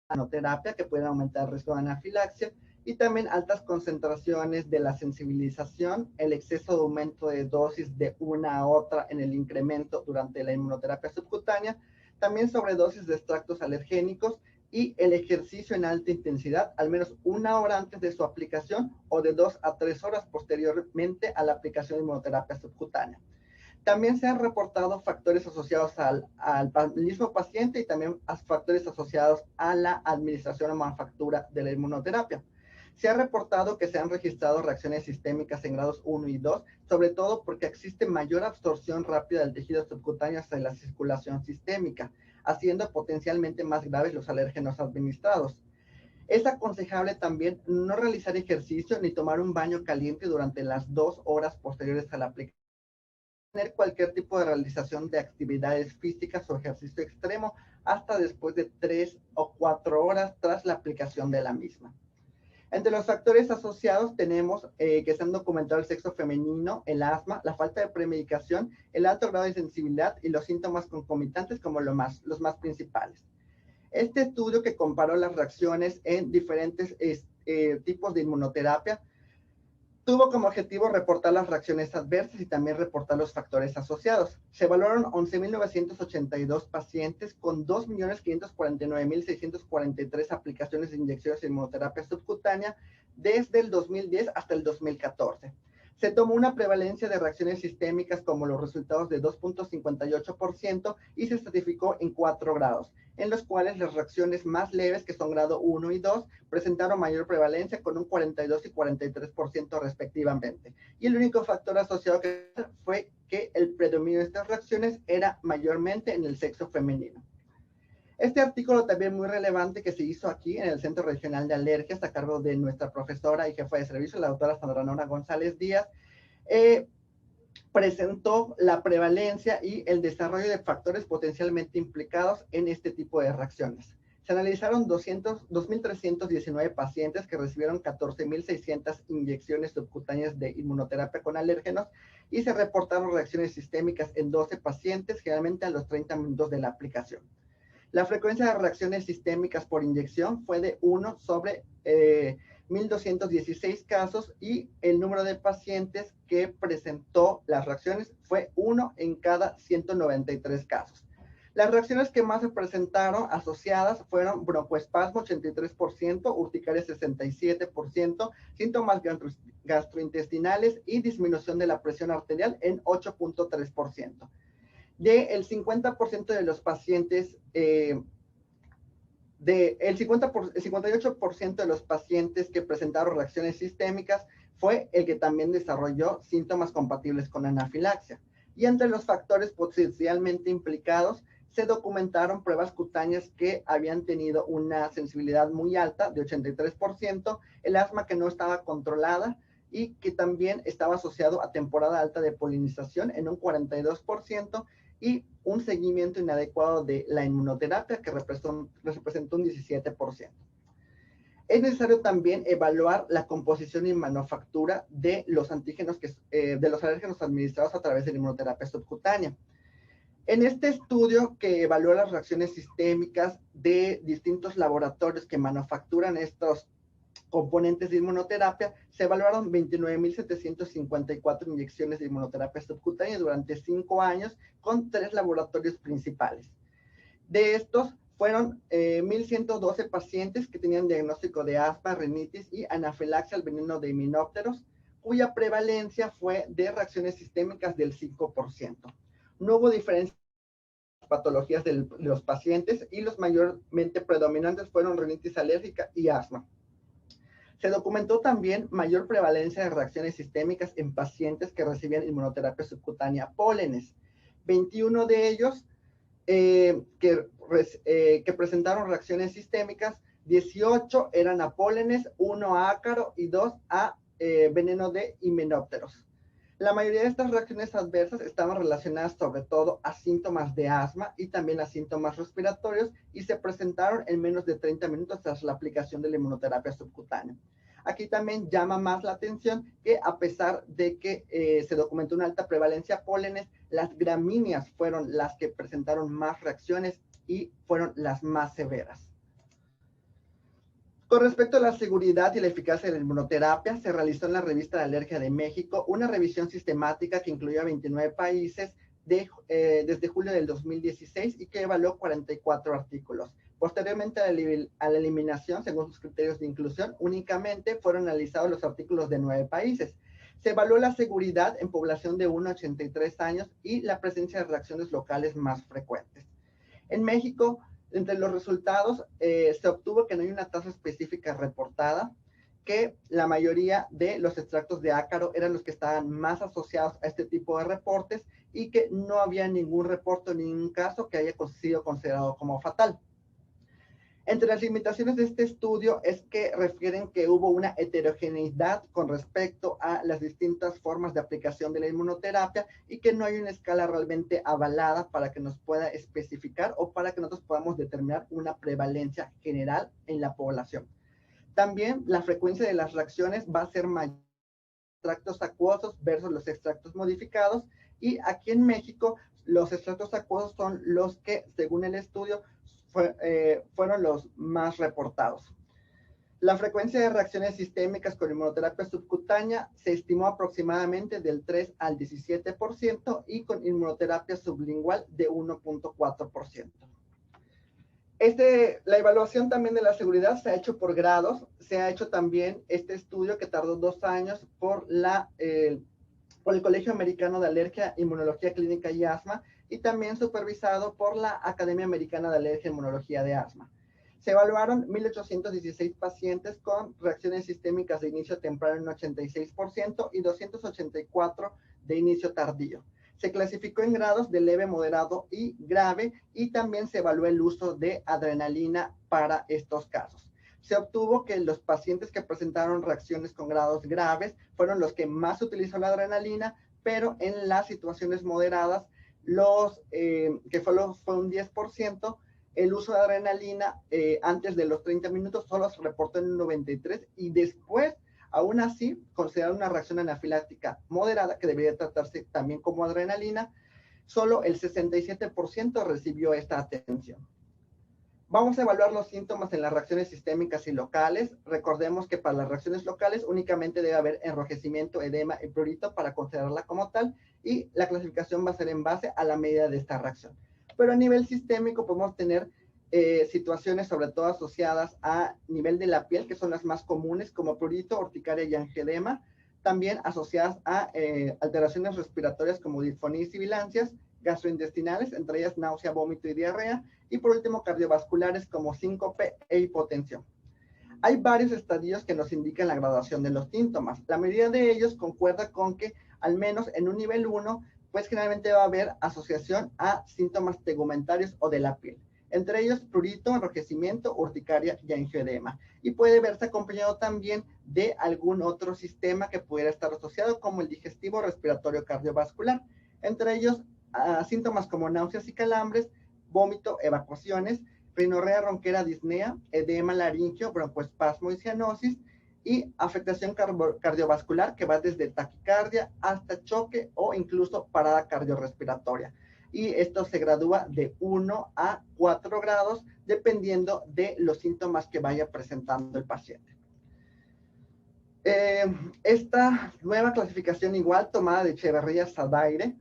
la inmunoterapia que pueden aumentar el riesgo de anafilaxia, y también altas concentraciones de la sensibilización, el exceso de aumento de dosis de una a otra en el incremento durante la inmunoterapia subcutánea, también sobredosis de extractos alergénicos, y el ejercicio en alta intensidad, al menos una hora antes de su aplicación o de 2 a 3 horas posteriormente a la aplicación de inmunoterapia subcutánea. También se han reportado factores asociados al mismo paciente y también factores asociados a la administración o manufactura de la inmunoterapia. Se ha reportado que se han registrado reacciones sistémicas en grados 1 y 2, sobre todo porque existe mayor absorción rápida del tejido subcutáneo hacia la circulación sistémica, haciendo potencialmente más graves los alérgenos administrados. Es aconsejable también no realizar ejercicio ni tomar un baño caliente durante las 2 horas posteriores a la aplicación. Tener cualquier tipo de realización de actividades físicas o ejercicio extremo hasta después de 3 o 4 horas tras la aplicación de la misma. Entre los factores asociados tenemos que se han documentado el sexo femenino, el asma, la falta de premedicación, el alto grado de sensibilidad y los síntomas concomitantes como los más principales. Este estudio, que comparó las reacciones en diferentes tipos de inmunoterapia, Tuvo como objetivo reportar las reacciones adversas y también reportar los factores asociados. Se evaluaron 11.982 pacientes con 2.549.643 aplicaciones de inyecciones de inmunoterapia subcutánea desde el 2010 hasta el 2014. Se tomó una prevalencia de reacciones sistémicas como los resultados de 2.58% y se estratificó en 4 grados, en los cuales las reacciones más leves, que son grado 1 y 2, presentaron mayor prevalencia con un 42 y 43% respectivamente. Y el único factor asociado que fue que el predominio de estas reacciones era mayormente en el sexo femenino. Este artículo también muy relevante que se hizo aquí en el Centro Regional de Alergias a cargo de nuestra profesora y jefa de servicio, la doctora Sandra Nora González Díaz, presentó la prevalencia y el desarrollo de factores potencialmente implicados en este tipo de reacciones. Se analizaron 2.319 pacientes que recibieron 14.600 inyecciones subcutáneas de inmunoterapia con alérgenos y se reportaron reacciones sistémicas en 12 pacientes, generalmente a los 30 minutos de la aplicación. La frecuencia de reacciones sistémicas por inyección fue de 1 sobre 1.216 casos y el número de pacientes que presentó las reacciones fue 1 en cada 193 casos. Las reacciones que más se presentaron asociadas fueron broncoespasmo 83%, urticaria 67%, síntomas gastrointestinales y disminución de la presión arterial en 8.3%. Del 50% de los pacientes, el 58% de los pacientes que presentaron reacciones sistémicas fue el que también desarrolló síntomas compatibles con anafilaxia. Y entre los factores potencialmente implicados, se documentaron pruebas cutáneas que habían tenido una sensibilidad muy alta, de 83%, el asma que no estaba controlada y que también estaba asociado a temporada alta de polinización en un 42%, y un seguimiento inadecuado de la inmunoterapia que representó un 17%. Es necesario también evaluar la composición y manufactura de los antígenos, de los alérgenos administrados a través de la inmunoterapia subcutánea. En este estudio que evaluó las reacciones sistémicas de distintos laboratorios que manufacturan estos componentes de inmunoterapia, se evaluaron 29.754 inyecciones de inmunoterapia subcutánea durante 5 años con 3 laboratorios principales. De estos fueron 1.112 pacientes que tenían diagnóstico de asma, rinitis y anafilaxia al veneno de himenópteros, cuya prevalencia fue de reacciones sistémicas del 5%. No hubo diferencia en las patologías de los pacientes y los mayormente predominantes fueron rinitis alérgica y asma. Se documentó también mayor prevalencia de reacciones sistémicas en pacientes que recibían inmunoterapia subcutánea pólenes. 21 de ellos que presentaron reacciones sistémicas, 18 eran a pólenes, 1 a ácaro y 2 a veneno de himenópteros. La mayoría de estas reacciones adversas estaban relacionadas sobre todo a síntomas de asma y también a síntomas respiratorios y se presentaron en menos de 30 minutos tras la aplicación de la inmunoterapia subcutánea. Aquí también llama más la atención que a pesar de que se documentó una alta prevalencia a pólenes, las gramíneas fueron las que presentaron más reacciones y fueron las más severas. Con respecto a la seguridad y la eficacia de la inmunoterapia, se realizó en la revista de Alergia de México una revisión sistemática que incluyó a 29 países desde julio del 2016 y que evaluó 44 artículos. Posteriormente a la eliminación, según sus criterios de inclusión, únicamente fueron analizados los artículos de 9 países. Se evaluó la seguridad en población de 1 a 83 años y la presencia de reacciones locales más frecuentes. En México, entre los resultados, se obtuvo que no hay una tasa específica reportada, que la mayoría de los extractos de ácaro eran los que estaban más asociados a este tipo de reportes y que no había ningún reporte, ningún caso que haya sido considerado como fatal. Entre las limitaciones de este estudio es que refieren que hubo una heterogeneidad con respecto a las distintas formas de aplicación de la inmunoterapia y que no hay una escala realmente avalada para que nos pueda especificar o para que nosotros podamos determinar una prevalencia general en la población. También la frecuencia de las reacciones va a ser mayor en extractos acuosos versus los extractos modificados, y aquí en México los extractos acuosos son los que, según el estudio, fueron los más reportados. La frecuencia de reacciones sistémicas con inmunoterapia subcutánea se estimó aproximadamente del 3 al 17% y con inmunoterapia sublingual de 1.4%. La evaluación también de la seguridad se ha hecho por grados. Se ha hecho también este estudio que tardó 2 años por el Colegio Americano de Alergia, Inmunología Clínica y Asma, y también supervisado por la Academia Americana de Alergia e Inmunología de Asma. Se evaluaron 1.816 pacientes con reacciones sistémicas de inicio temprano en 86% y 284 de inicio tardío. Se clasificó en grados de leve, moderado y grave, y también se evaluó el uso de adrenalina para estos casos. Se obtuvo que los pacientes que presentaron reacciones con grados graves fueron los que más utilizó la adrenalina, pero en las situaciones moderadas, que fue un 10%, el uso de adrenalina antes de los 30 minutos solo se reportó en un 93%, y después, aún así, considerando una reacción anafiláctica moderada, que debería tratarse también como adrenalina, solo el 67% recibió esta atención. Vamos a evaluar los síntomas en las reacciones sistémicas y locales. Recordemos que para las reacciones locales únicamente debe haber enrojecimiento, edema y prurito para considerarla como tal, y la clasificación va a ser en base a la medida de esta reacción. Pero a nivel sistémico podemos tener situaciones sobre todo asociadas a nivel de la piel, que son las más comunes, como prurito, urticaria y angioedema, también asociadas a alteraciones respiratorias como disfonía y sibilancias, gastrointestinales, entre ellas náusea, vómito y diarrea, y por último cardiovasculares como síncope e hipotensión. Hay varios estadios que nos indican la gradación de los síntomas. La mayoría de ellos concuerda con que al menos en un nivel 1, pues generalmente va a haber asociación a síntomas tegumentarios o de la piel. Entre ellos prurito, enrojecimiento, urticaria y angioedema. Y puede verse acompañado también de algún otro sistema que pudiera estar asociado, como el digestivo, respiratorio, cardiovascular. Entre ellos síntomas como náuseas y calambres, vómito, evacuaciones, rinorrea, ronquera, disnea, edema laringio, broncoespasmo y cianosis, y afectación cardiovascular que va desde taquicardia hasta choque o incluso parada cardiorrespiratoria. Y esto se gradúa de 1 a 4 grados dependiendo de los síntomas que vaya presentando el paciente. Esta nueva clasificación, igual tomada de Echeverría-Sadaire,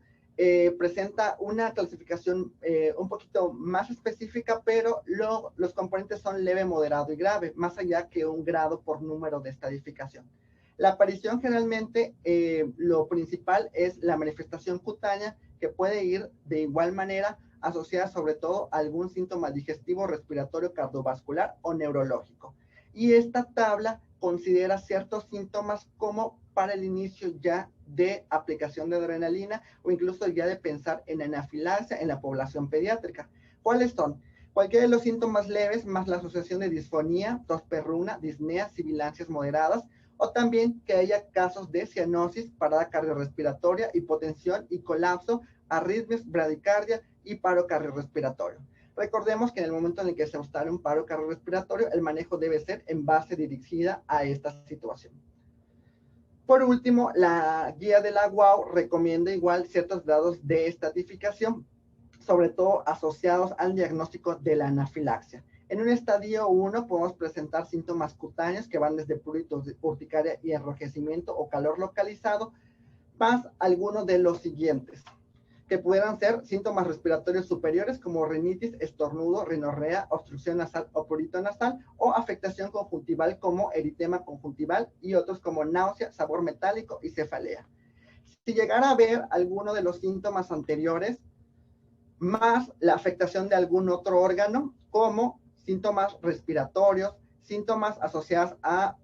presenta una clasificación un poquito más específica, pero los componentes son leve, moderado y grave, más allá que un grado por número de estadificación. La aparición generalmente, lo principal es la manifestación cutánea, que puede ir de igual manera asociada sobre todo a algún síntoma digestivo, respiratorio, cardiovascular o neurológico. Y esta tabla considera ciertos síntomas como para el inicio ya de aplicación de adrenalina o incluso ya de pensar en anafilaxia en la población pediátrica. ¿Cuáles son? Cualquiera de los síntomas leves más la asociación de disfonía, tos perruna, disnea, sibilancias moderadas, o también que haya casos de cianosis, parada cardiorrespiratoria, hipotensión y colapso, arritmias, bradicardia y paro cardiorrespiratorio. Recordemos que en el momento en el que se instale un paro cardiorrespiratorio, el manejo debe ser en base dirigida a esta situación. Por último, la guía de la UAU recomienda igual ciertos grados de estratificación, sobre todo asociados al diagnóstico de la anafilaxia. En un estadio 1 podemos presentar síntomas cutáneos que van desde prurito, urticaria y enrojecimiento o calor localizado, más algunos de los siguientes, que pudieran ser síntomas respiratorios superiores como rinitis, estornudo, rinorrea, obstrucción nasal o prurito nasal, o afectación conjuntival como eritema conjuntival y otros como náusea, sabor metálico y cefalea. Si llegara a haber alguno de los síntomas anteriores, más la afectación de algún otro órgano, como síntomas respiratorios, síntomas asociados a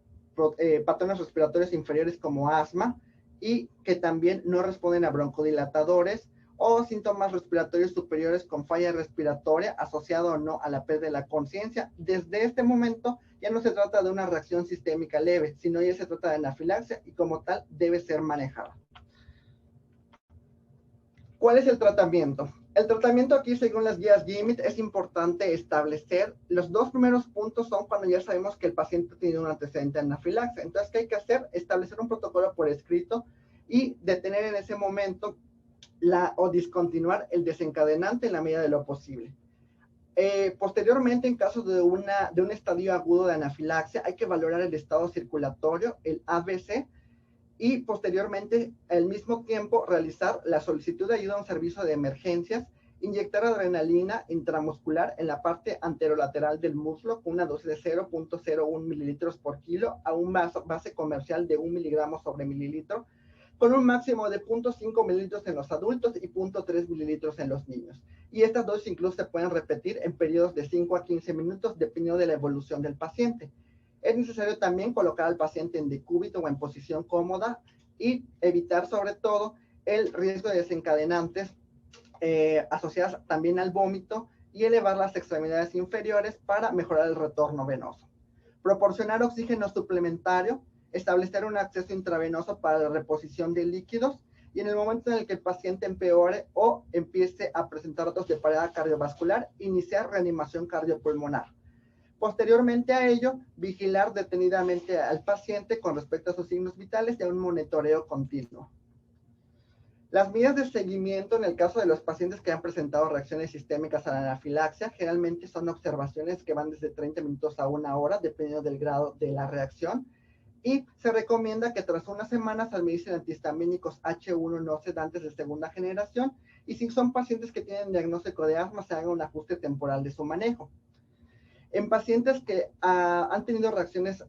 patrones respiratorios inferiores como asma y que también no responden a broncodilatadores, o síntomas respiratorios superiores con falla respiratoria asociado o no a la pérdida de la conciencia. Desde este momento ya no se trata de una reacción sistémica leve, sino ya se trata de anafilaxia y como tal debe ser manejada. ¿Cuál es el tratamiento? El tratamiento aquí, según las guías GIMIT, es importante establecer. Los dos primeros puntos son cuando ya sabemos que el paciente tiene un antecedente de anafilaxia. Entonces, ¿qué hay que hacer? Establecer un protocolo por escrito y detener en ese momento o discontinuar el desencadenante en la medida de lo posible. Posteriormente, en caso de un estadio agudo de anafilaxia, hay que valorar el estado circulatorio, el ABC, y posteriormente, al mismo tiempo, realizar la solicitud de ayuda a un servicio de emergencias, inyectar adrenalina intramuscular en la parte anterolateral del muslo con una dosis de 0.01 mililitros por kilo a un base comercial de 1 miligramo sobre mililitro, con un máximo de 0.5 mililitros en los adultos y 0.3 mililitros en los niños. Y estas dosis incluso se pueden repetir en periodos de 5 a 15 minutos dependiendo de la evolución del paciente. Es necesario también colocar al paciente en decúbito o en posición cómoda y evitar sobre todo el riesgo de desencadenantes asociadas también al vómito y elevar las extremidades inferiores para mejorar el retorno venoso. Proporcionar oxígeno suplementario, establecer un acceso intravenoso para la reposición de líquidos y en el momento en el que el paciente empeore o empiece a presentar datos de parada cardiovascular, iniciar reanimación cardiopulmonar. Posteriormente a ello, vigilar detenidamente al paciente con respecto a sus signos vitales y a un monitoreo continuo. Las medidas de seguimiento en el caso de los pacientes que han presentado reacciones sistémicas a la anafilaxia generalmente son observaciones que van desde 30 minutos a 1 hora, dependiendo del grado de la reacción. Y se recomienda que tras unas semanas se administren antihistamínicos H1 no sedantes de segunda generación y si son pacientes que tienen diagnóstico de asma se haga un ajuste temporal de su manejo. En pacientes que han tenido reacciones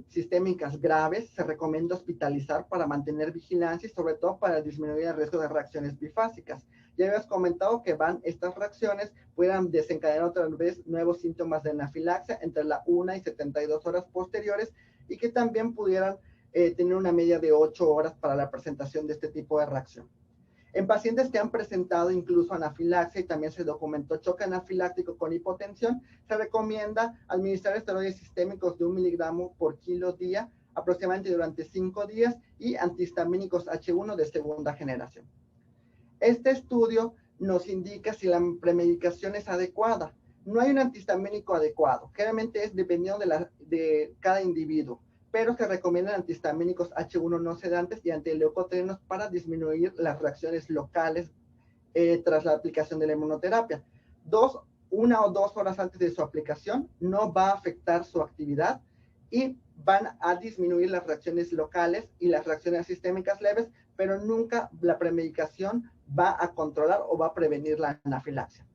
sistémicas graves, se recomienda hospitalizar para mantener vigilancia y sobre todo para disminuir el riesgo de reacciones bifásicas. Ya habías comentado que estas reacciones pudieran desencadenar otra vez nuevos síntomas de anafilaxia entre la 1 y 72 horas posteriores y que también pudieran tener una media de 8 horas para la presentación de este tipo de reacción. En pacientes que han presentado incluso anafilaxia y también se documentó choque anafiláctico con hipotensión, se recomienda administrar esteroides sistémicos de 1 miligramo por kilo día, aproximadamente durante 5 días, y antihistamínicos H1 de segunda generación. Este estudio nos indica si la premedicación es adecuada. No hay un antihistamínico adecuado, generalmente es dependiendo de cada individuo, pero se recomiendan antihistamínicos H1 no sedantes y antileucotrienos para disminuir las reacciones locales tras la aplicación de la inmunoterapia. 1 o 2 horas antes de su aplicación no va a afectar su actividad y van a disminuir las reacciones locales y las reacciones sistémicas leves, pero nunca la premedicación va a controlar o va a prevenir la anafilaxia.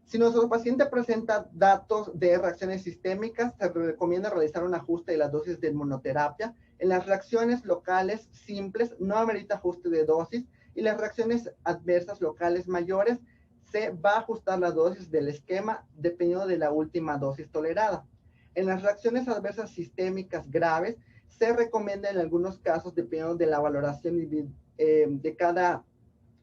Si nuestro paciente presenta datos de reacciones sistémicas, se recomienda realizar un ajuste de las dosis de inmunoterapia. En las reacciones locales simples no amerita ajuste de dosis y las reacciones adversas locales mayores se va a ajustar la dosis del esquema dependiendo de la última dosis tolerada. En las reacciones adversas sistémicas graves, se recomienda en algunos casos, dependiendo de la valoración de cada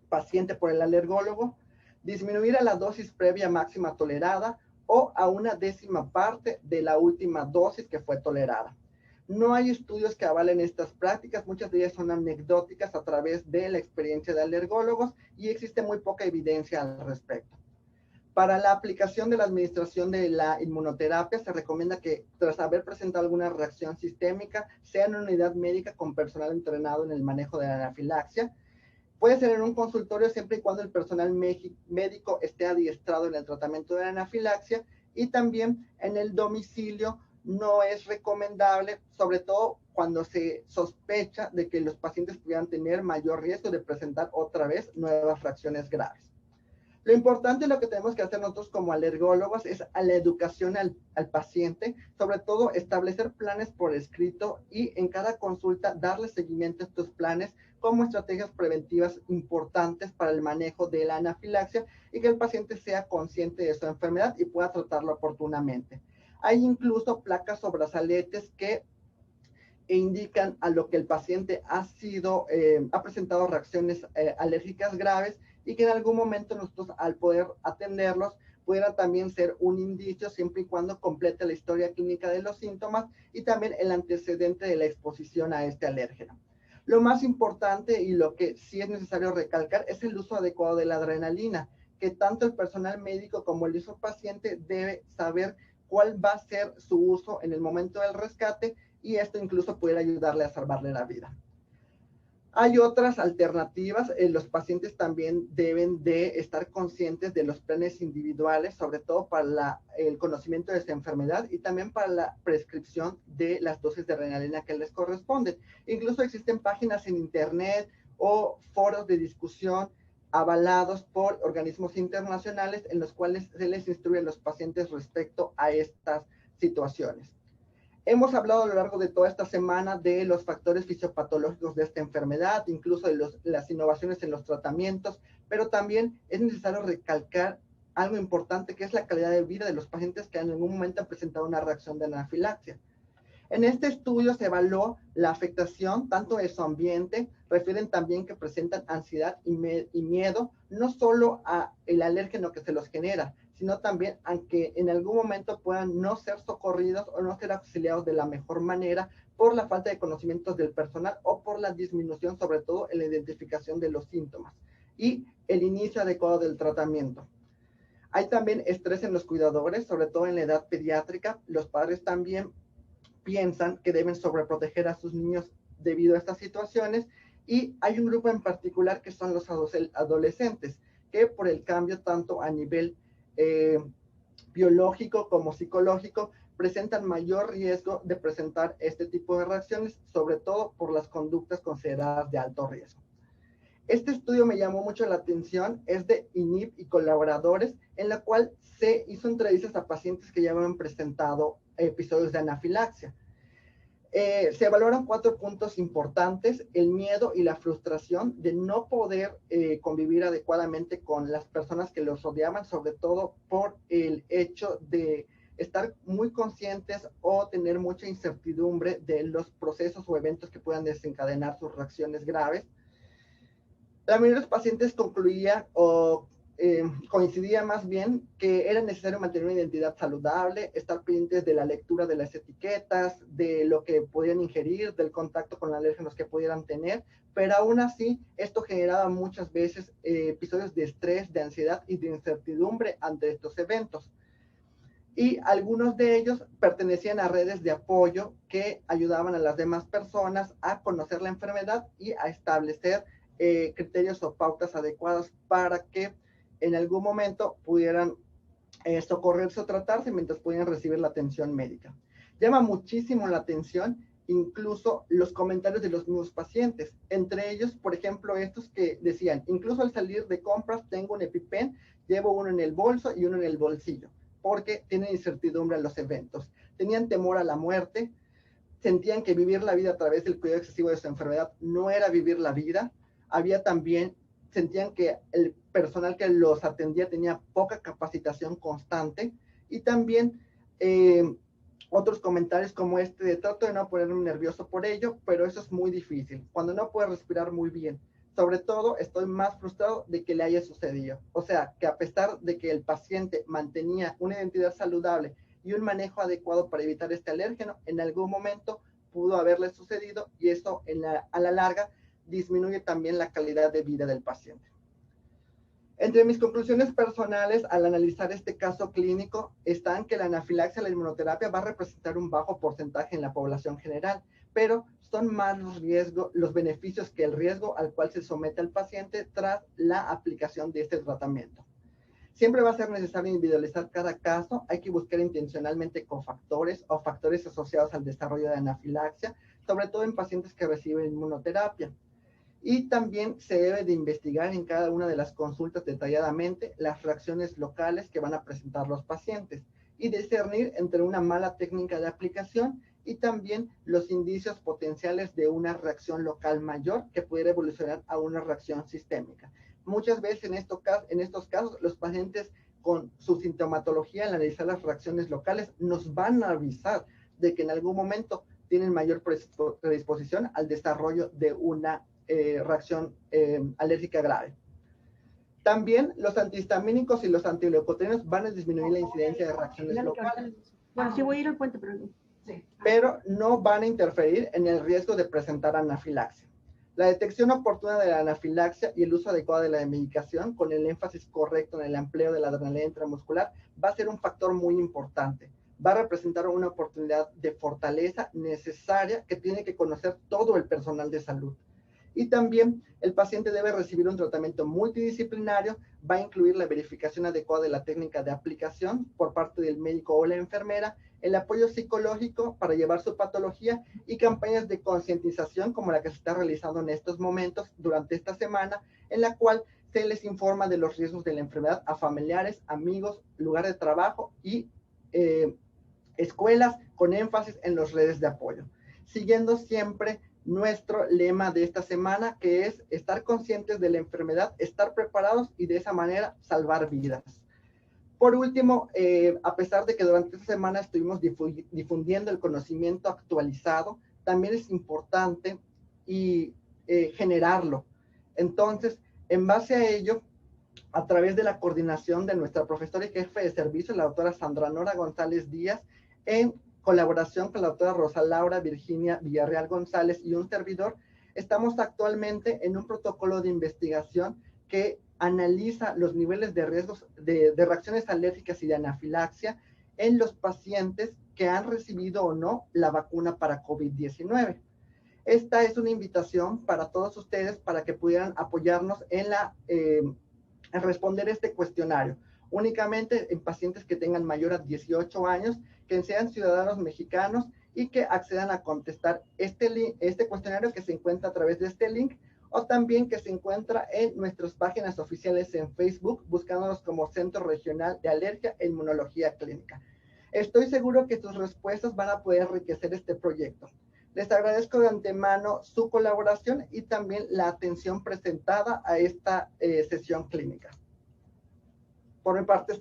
paciente por el alergólogo, disminuir a la dosis previa máxima tolerada o a una décima parte de la última dosis que fue tolerada. No hay estudios que avalen estas prácticas, muchas de ellas son anecdóticas a través de la experiencia de alergólogos y existe muy poca evidencia al respecto. Para la aplicación de la administración de la inmunoterapia, se recomienda que tras haber presentado alguna reacción sistémica, sea en una unidad médica con personal entrenado en el manejo de la anafilaxia. Puede ser en un consultorio siempre y cuando el personal médico esté adiestrado en el tratamiento de la anafilaxia y también en el domicilio no es recomendable, sobre todo cuando se sospecha de que los pacientes pudieran tener mayor riesgo de presentar otra vez nuevas reacciones graves. Lo importante, lo que tenemos que hacer nosotros como alergólogos es a la educación al paciente, sobre todo establecer planes por escrito y en cada consulta darle seguimiento a estos planes como estrategias preventivas importantes para el manejo de la anafilaxia y que el paciente sea consciente de su enfermedad y pueda tratarlo oportunamente. Hay incluso placas o brazaletes que indican a lo que el paciente ha presentado reacciones alérgicas graves y que en algún momento nosotros al poder atenderlos pudiera también ser un indicio siempre y cuando complete la historia clínica de los síntomas y también el antecedente de la exposición a este alérgeno. Lo más importante y lo que sí es necesario recalcar es el uso adecuado de la adrenalina, que tanto el personal médico como el mismo paciente debe saber cuál va a ser su uso en el momento del rescate y esto incluso puede ayudarle a salvarle la vida. Hay otras alternativas. Los pacientes también deben de estar conscientes de los planes individuales, sobre todo para el conocimiento de esta enfermedad y también para la prescripción de las dosis de adrenalina que les corresponden. Incluso existen páginas en internet o foros de discusión avalados por organismos internacionales en los cuales se les instruye a los pacientes respecto a estas situaciones. Hemos hablado a lo largo de toda esta semana de los factores fisiopatológicos de esta enfermedad, incluso de las innovaciones en los tratamientos, pero también es necesario recalcar algo importante que es la calidad de vida de los pacientes que en algún momento han presentado una reacción de anafilaxia. En este estudio se evaluó la afectación tanto de su ambiente, refieren también que presentan ansiedad y miedo, no solo al alérgeno que se los genera, sino también aunque en algún momento puedan no ser socorridos o no ser auxiliados de la mejor manera por la falta de conocimientos del personal o por la disminución, sobre todo en la identificación de los síntomas y el inicio adecuado del tratamiento. Hay también estrés en los cuidadores, sobre todo en la edad pediátrica. Los padres también piensan que deben sobreproteger a sus niños debido a estas situaciones, y hay un grupo en particular que son los adolescentes, que por el cambio tanto a nivel biológico como psicológico presentan mayor riesgo de presentar este tipo de reacciones, sobre todo por las conductas consideradas de alto riesgo. Este estudio me llamó mucho la atención, es de INIP y colaboradores, en la cual se hizo entrevistas a pacientes que ya habían presentado episodios de anafilaxia. Se evaluaron 4 puntos importantes: el miedo y la frustración de no poder convivir adecuadamente con las personas que los rodeaban, sobre todo por el hecho de estar muy conscientes o tener mucha incertidumbre de los procesos o eventos que puedan desencadenar sus reacciones graves. La mayoría de los pacientes concluía o coincidía más bien que era necesario mantener una identidad saludable, estar pendientes de la lectura de las etiquetas, de lo que podían ingerir, del contacto con alérgenos que pudieran tener, pero aún así esto generaba muchas veces episodios de estrés, de ansiedad y de incertidumbre ante estos eventos. Y algunos de ellos pertenecían a redes de apoyo que ayudaban a las demás personas a conocer la enfermedad y a establecer criterios o pautas adecuadas para que en algún momento pudieran socorrerse o tratarse mientras pudieran recibir la atención médica. Llama muchísimo la atención incluso los comentarios de los mismos pacientes, entre ellos, por ejemplo, estos que decían: incluso al salir de compras tengo un EpiPen, llevo uno en el bolso y uno en el bolsillo, porque tienen incertidumbre en los eventos, tenían temor a la muerte, sentían que vivir la vida a través del cuidado excesivo de su enfermedad no era vivir la vida. Había también, sentían que el personal que los atendía tenía poca capacitación constante, y también otros comentarios como este de: trato de no ponerme nervioso por ello, pero eso es muy difícil, cuando no puedo respirar muy bien. Sobre todo, estoy más frustrado de que le haya sucedido. O sea, que a pesar de que el paciente mantenía una identidad saludable y un manejo adecuado para evitar este alérgeno, en algún momento pudo haberle sucedido, y eso a la larga disminuye también la calidad de vida del paciente. Entre mis conclusiones personales al analizar este caso clínico están que la anafilaxia a la inmunoterapia va a representar un bajo porcentaje en la población general, pero son más los beneficios que el riesgo al cual se somete al paciente tras la aplicación de este tratamiento. Siempre va a ser necesario individualizar cada caso. Hay que buscar intencionalmente cofactores o factores asociados al desarrollo de anafilaxia, sobre todo en pacientes que reciben inmunoterapia. Y también se debe de investigar en cada una de las consultas detalladamente las reacciones locales que van a presentar los pacientes y discernir entre una mala técnica de aplicación y también los indicios potenciales de una reacción local mayor que pudiera evolucionar a una reacción sistémica. Muchas veces en estos casos los pacientes con su sintomatología, al analizar las reacciones locales, nos van a avisar de que en algún momento tienen mayor predisposición al desarrollo de una reacción alérgica grave. También los antihistamínicos y los antileucotrienos van a disminuir la incidencia de reacciones locales. Bueno, sí voy a ir al puente, pero no. Pero no van a interferir en el riesgo de presentar anafilaxia. La detección oportuna de la anafilaxia y el uso adecuado de la medicación, con el énfasis correcto en el empleo de la adrenalina intramuscular, va a ser un factor muy importante. Va a representar una oportunidad de fortaleza necesaria que tiene que conocer todo el personal de salud. Y también el paciente debe recibir un tratamiento multidisciplinario, va a incluir la verificación adecuada de la técnica de aplicación por parte del médico o la enfermera, el apoyo psicológico para llevar su patología y campañas de concientización como la que se está realizando en estos momentos durante esta semana, en la cual se les informa de los riesgos de la enfermedad a familiares, amigos, lugar de trabajo y escuelas, con énfasis en las redes de apoyo. Siguiendo siempre nuestro lema de esta semana, que es estar conscientes de la enfermedad, estar preparados y de esa manera salvar vidas. Por último, a pesar de que durante esta semana estuvimos difundiendo el conocimiento actualizado, también es importante generarlo. Entonces, en base a ello, a través de la coordinación de nuestra profesora y jefe de servicio, la doctora Sandra Nora González Díaz, en colaboración con la doctora Rosa Laura Virginia Villarreal González y un servidor, estamos actualmente en un protocolo de investigación que analiza los niveles de riesgos de reacciones alérgicas y de anafilaxia en los pacientes que han recibido o no la vacuna para COVID-19. Esta es una invitación para todos ustedes para que pudieran apoyarnos en responder este cuestionario. Únicamente en pacientes que tengan mayor a 18 años, que sean ciudadanos mexicanos y que accedan a contestar este cuestionario que se encuentra a través de este link, o también que se encuentra en nuestras páginas oficiales en Facebook, buscándonos como Centro Regional de Alergia e Inmunología Clínica. Estoy seguro que sus respuestas van a poder enriquecer este proyecto. Les agradezco de antemano su colaboración y también la atención presentada a esta sesión clínica. Por mi parte,